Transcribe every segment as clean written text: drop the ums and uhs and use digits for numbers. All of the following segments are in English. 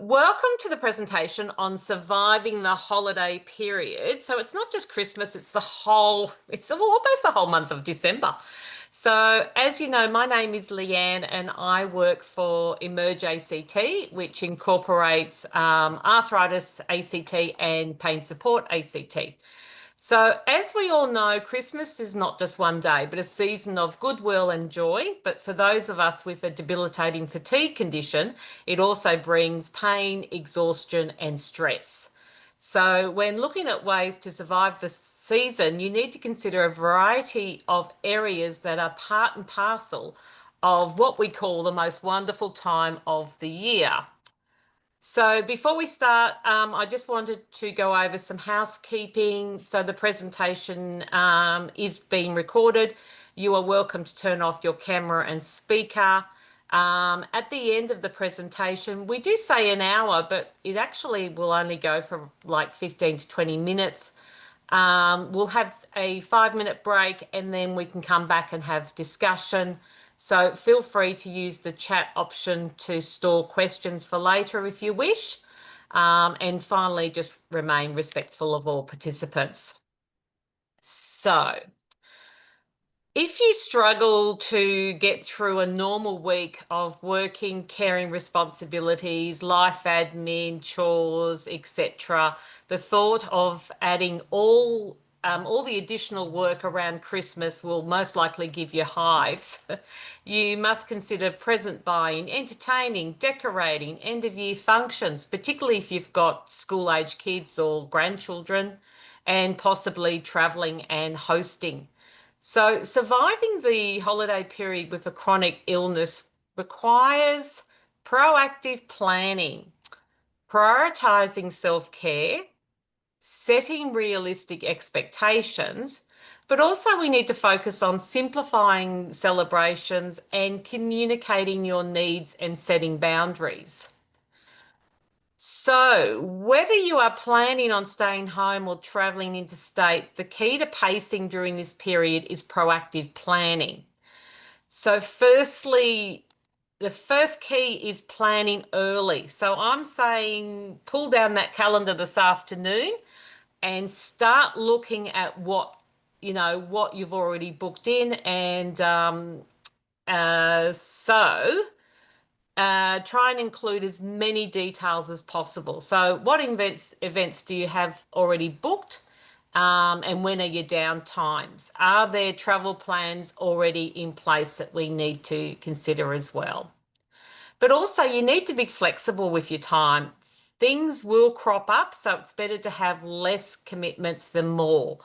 Welcome to the presentation on surviving the holiday period. So it's not just Christmas, it's almost the whole month of December. So as you know, my name is Leanne and I work for Emerge ACT, which incorporates arthritis ACT and pain support ACT. So, as we all know, Christmas is not just one day, but a season of goodwill and joy. But for those of us with a debilitating fatigue condition, it also brings pain, exhaustion, and stress. So, when looking at ways to survive the season, you need to consider a variety of areas that are part and parcel of what we call the most wonderful time of the year. So before we start, I just wanted to go over some housekeeping. So the presentation is being recorded. You are welcome to turn off your camera and speaker. At the end of the presentation, we do say an hour, but it actually will only go for like 15 to 20 minutes. We'll have a 5-minute break and then we can come back and have discussion. So feel free to use the chat option to store questions for later if you wish. And finally, just remain respectful of all participants. So if you struggle to get through a normal week of working, caring responsibilities, life admin, chores, etc., the thought of adding all the additional work around Christmas will most likely give you hives. You must consider present buying, entertaining, decorating, end of year functions, particularly if you've got school age kids or grandchildren, and possibly travelling and hosting. So, surviving the holiday period with a chronic illness requires proactive planning, prioritising self care, setting realistic expectations, but also we need to focus on simplifying celebrations and communicating your needs and setting boundaries. So, whether you are planning on staying home or traveling interstate, the key to pacing during this period is proactive planning. So, firstly, the first key is planning early. So, I'm saying pull down that calendar this afternoon and start looking at what you've already booked in. And try and include as many details as possible. So what events do you have already booked? And when are your down times? Are there travel plans already in place that we need to consider as well? But also you need to be flexible with your time. Things will crop up, so it's better to have less commitments than more.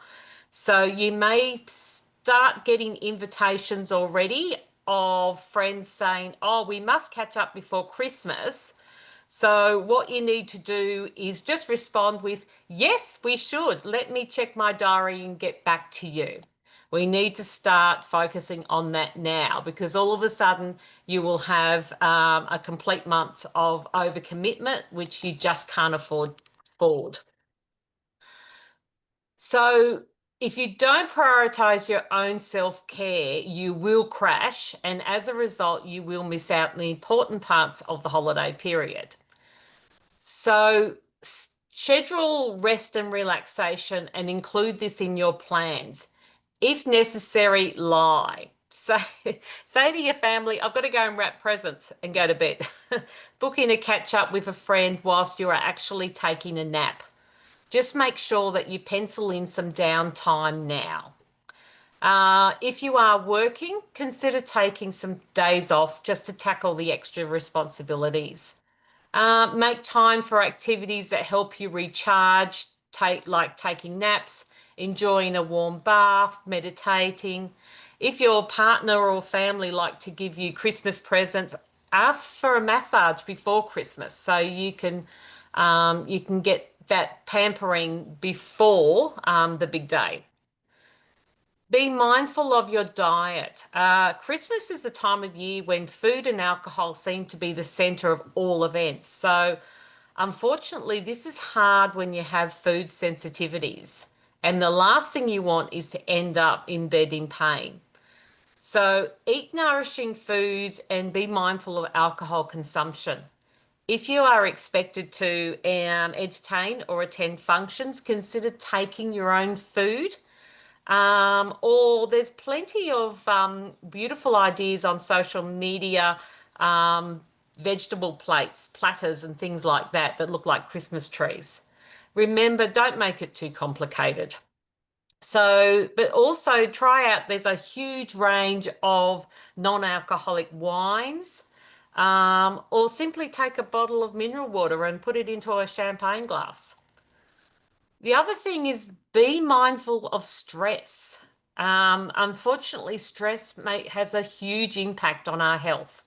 So you may start getting invitations already of friends saying, oh, we must catch up before Christmas. So what you need to do is just respond with, yes, we should. Let me check my diary and get back to you. We need to start focusing on that now because all of a sudden you will have a complete month of overcommitment, which you just can't afford. So if you don't prioritize your own self-care, you will crash, and as a result, you will miss out on the important parts of the holiday period. So schedule rest and relaxation and include this in your plans. If necessary, lie. Say to your family, I've got to go and wrap presents and go to bed. Book in a catch up with a friend whilst you are actually taking a nap. Just make sure that you pencil in some downtime now. If you are working, consider taking some days off just to tackle the extra responsibilities. Make time for activities that help you recharge, like taking naps, enjoying a warm bath, meditating. If your partner or family like to give you Christmas presents, ask for a massage before Christmas so you can get that pampering before the big day. Be mindful of your diet. Christmas is the time of year when food and alcohol seem to be the centre of all events. So, unfortunately, this is hard when you have food sensitivities. And the last thing you want is to end up in bed in pain. So, eat nourishing foods and be mindful of alcohol consumption. If you are expected to entertain or attend functions, consider taking your own food. Or there's plenty of beautiful ideas on social media, um, vegetable plates, platters, and things like that that look like Christmas trees. Remember, don't make it too complicated. So, but also try out, there's a huge range of non-alcoholic wines, or simply take a bottle of mineral water and put it into a champagne glass. The other thing is be mindful of stress. Unfortunately, has a huge impact on our health,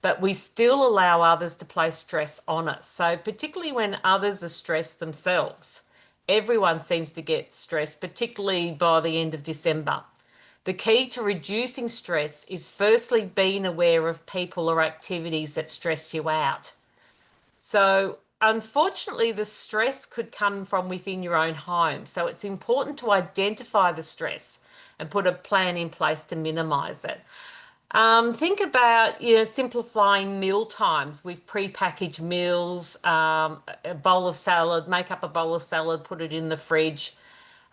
but we still allow others to place stress on us. So, particularly when others are stressed themselves, everyone seems to get stressed, particularly by the end of December. The key to reducing stress is firstly being aware of people or activities that stress you out. So, unfortunately, the stress could come from within your own home. So, it's important to identify the stress and put a plan in place to minimize it. Think about, simplifying meal times with pre-packaged meals, a bowl of salad, make up a bowl of salad, put it in the fridge.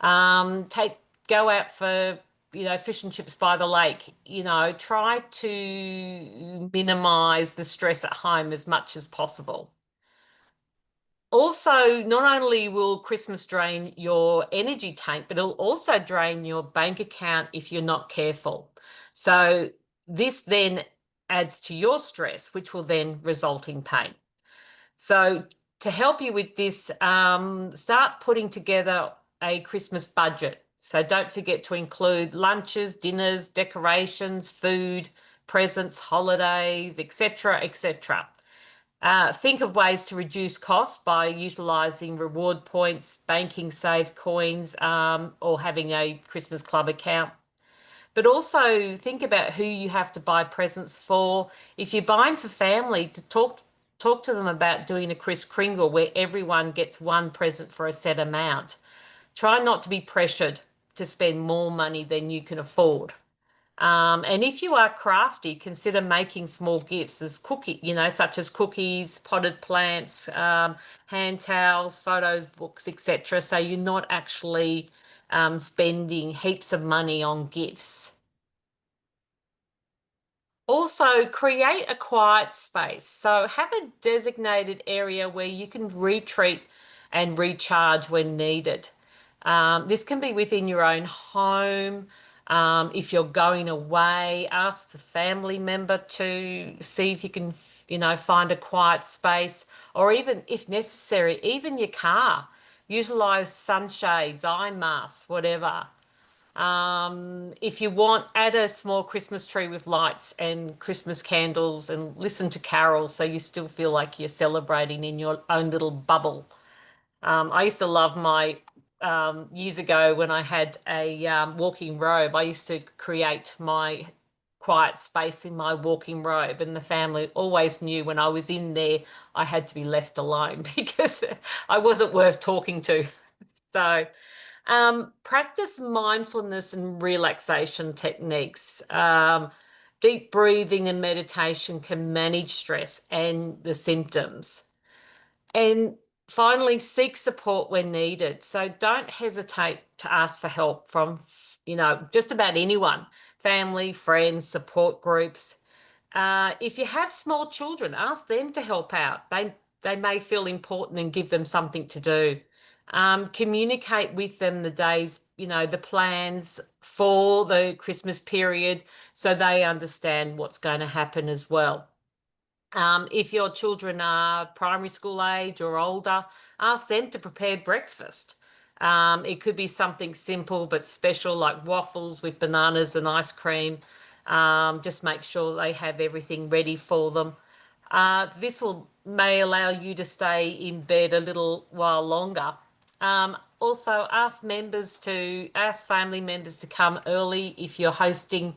Go out for, fish and chips by the lake. Try to minimize the stress at home as much as possible. Also, not only will Christmas drain your energy tank, but it'll also drain your bank account if you're not careful. So this then adds to your stress, which will then result in pain. So to help you with this, start putting together a Christmas budget. So don't forget to include lunches, dinners, decorations, food, presents, holidays, etc., etc. Think of ways to reduce costs by utilising reward points, banking saved coins, or having a Christmas club account. But also think about who you have to buy presents for. If you're buying for family, to talk to them about doing a Kris Kringle where everyone gets one present for a set amount. Try not to be pressured to spend more money than you can afford. And if you are crafty, consider making small gifts as such as cookies, potted plants, hand towels, photos, books, etc. So you're not actually spending heaps of money on gifts. Also, create a quiet space. So have a designated area where you can retreat and recharge when needed. This can be within your own home. If you're going away, ask the family member to see if you can, find a quiet space, or even if necessary, even your car. Utilize sunshades, eye masks, whatever. If you want, add a small Christmas tree with lights and Christmas candles and listen to carols so you still feel like you're celebrating in your own little bubble. I used to love years ago when I had a walking robe, I used to create my quiet space in my walking robe, and the family always knew when I was in there, I had to be left alone because I wasn't worth talking to. So, practice mindfulness and relaxation techniques. Deep breathing and meditation can manage stress and the symptoms. And finally, seek support when needed. So don't hesitate to ask for help from, just about anyone, family, friends, support groups. If you have small children, ask them to help out. They may feel important and give them something to do. Communicate with them the days, the plans for the Christmas period so they understand what's going to happen as well. If your children are primary school age or older, ask them to prepare breakfast. It could be something simple but special like waffles with bananas and ice cream. Just make sure they have everything ready for them. This may allow you to stay in bed a little while longer. Also, ask family members to come early if you're hosting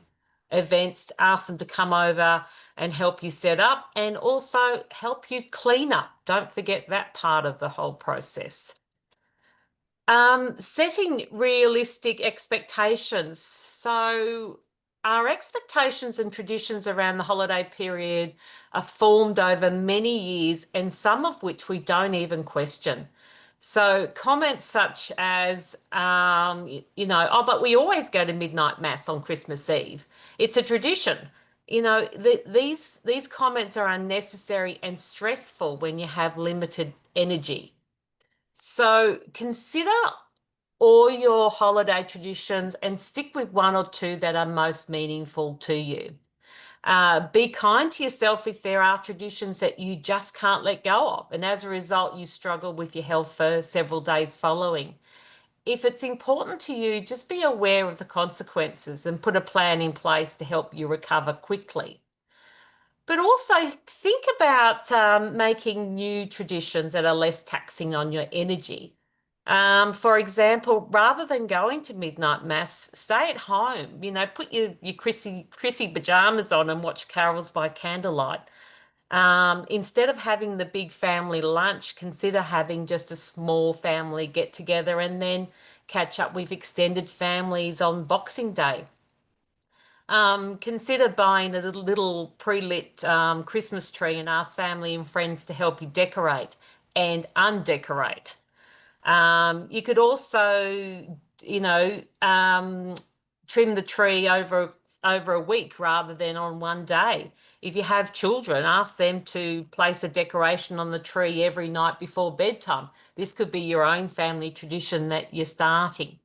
events. Ask them to come over and help you set up and also help you clean up. Don't forget that part of the whole process. Setting realistic expectations. So our expectations and traditions around the holiday period are formed over many years, and some of which we don't even question. So comments such as, oh, but we always go to midnight mass on Christmas Eve. It's a tradition. These comments are unnecessary and stressful when you have limited energy. So consider all your holiday traditions and stick with one or two that are most meaningful to you. Be kind to yourself if there are traditions that you just can't let go of, and as a result, you struggle with your health for several days following. If it's important to you, just be aware of the consequences and put a plan in place to help you recover quickly. But also think about making new traditions that are less taxing on your energy. For example, rather than going to midnight mass, stay at home. Put your Chrissy pajamas on and watch carols by candlelight. Instead of having the big family lunch, consider having just a small family get together and then catch up with extended families on Boxing Day. Consider buying a little pre-lit Christmas tree and ask family and friends to help you decorate and undecorate. You could also, trim the tree over a week rather than on one day. If you have children, ask them to place a decoration on the tree every night before bedtime. This could be your own family tradition that you're starting.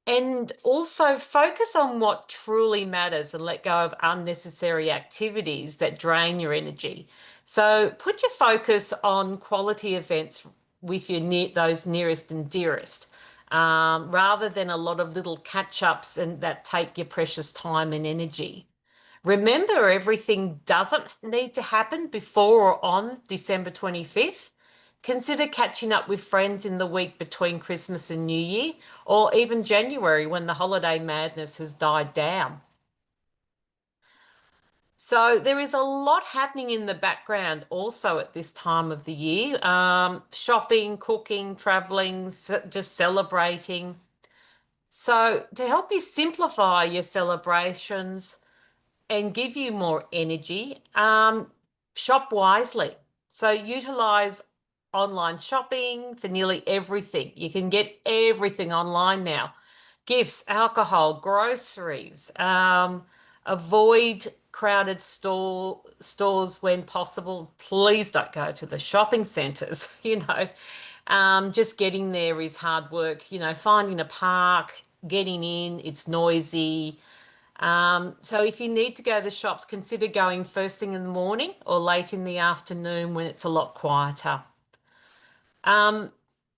And also focus on what truly matters and let go of unnecessary activities that drain your energy. So put your focus on quality events with those nearest and dearest, rather than a lot of little catch-ups and that take your precious time and energy. Remember, everything doesn't need to happen before or on December 25th. Consider catching up with friends in the week between Christmas and New Year, or even January when the holiday madness has died down. So there is a lot happening in the background also at this time of the year. Shopping, cooking, traveling, just celebrating. So to help you simplify your celebrations and give you more energy, shop wisely. So utilize online shopping for nearly everything. You can get everything online now. Gifts, alcohol, groceries. Avoid crowded stores when possible. Please don't go to the shopping centres. Just getting there is hard work. Finding a park, getting in, it's noisy. So if you need to go to the shops, consider going first thing in the morning or late in the afternoon when it's a lot quieter.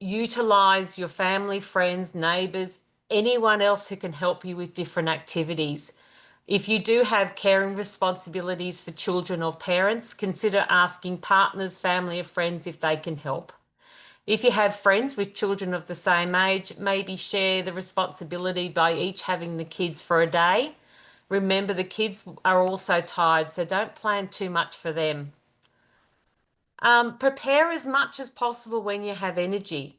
Utilize your family, friends, neighbours, anyone else who can help you with different activities. If you do have caring responsibilities for children or parents, consider asking partners, family, or friends if they can help. If you have friends with children of the same age, maybe share the responsibility by each having the kids for a day. Remember, the kids are also tired, so don't plan too much for them. Prepare as much as possible when you have energy.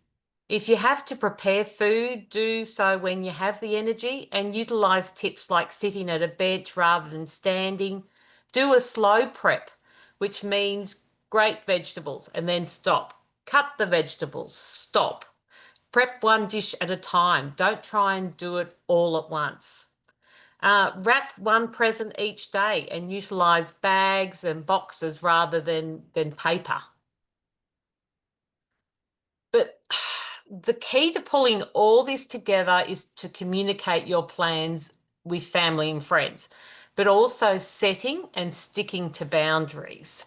If you have to prepare food, do so when you have the energy and utilize tips like sitting at a bench rather than standing. Do a slow prep, which means grate vegetables and then stop. Cut the vegetables, stop. Prep one dish at a time. Don't try and do it all at once. Wrap one present each day and utilize bags and boxes rather than paper. But the key to pulling all this together is to communicate your plans with family and friends, but also setting and sticking to boundaries.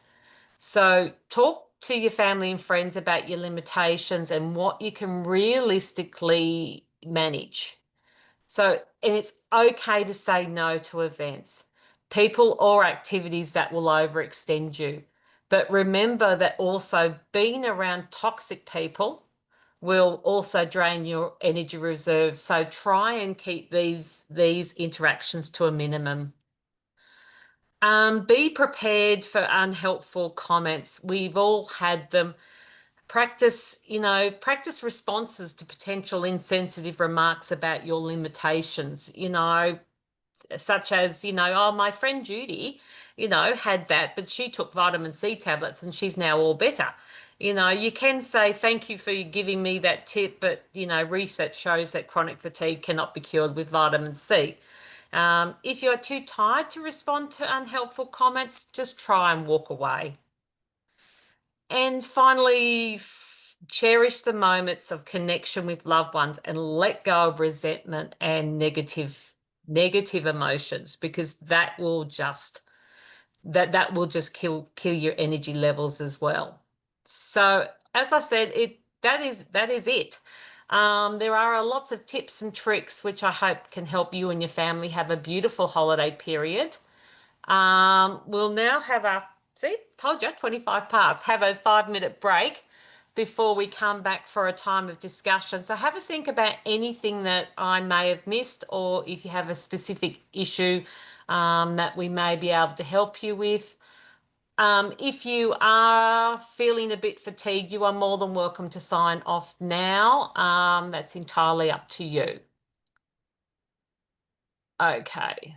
So talk to your family and friends about your limitations and what you can realistically manage. So, and it's okay to say no to events, people or activities that will overextend you. But remember that also being around toxic people will also drain your energy reserves. So try and keep these interactions to a minimum. Be prepared for unhelpful comments. We've all had them. Practice responses to potential insensitive remarks about your limitations. such as, oh, my friend Judy, had that, but she took vitamin C tablets and she's now all better. You can say, thank you for giving me that tip, but, research shows that chronic fatigue cannot be cured with vitamin C. If you're too tired to respond to unhelpful comments, just try and walk away. And finally, cherish the moments of connection with loved ones and let go of resentment and negative emotions, because that will just kill your energy levels as well. So as I said, that is it. There are lots of tips and tricks which I hope can help you and your family have a beautiful holiday period. We'll now told you, 25 past, have a 5-minute break before we come back for a time of discussion. So have a think about anything that I may have missed, or if you have a specific issue that we may be able to help you with. If you are feeling a bit fatigued, you are more than welcome to sign off now. That's entirely up to you. Okay.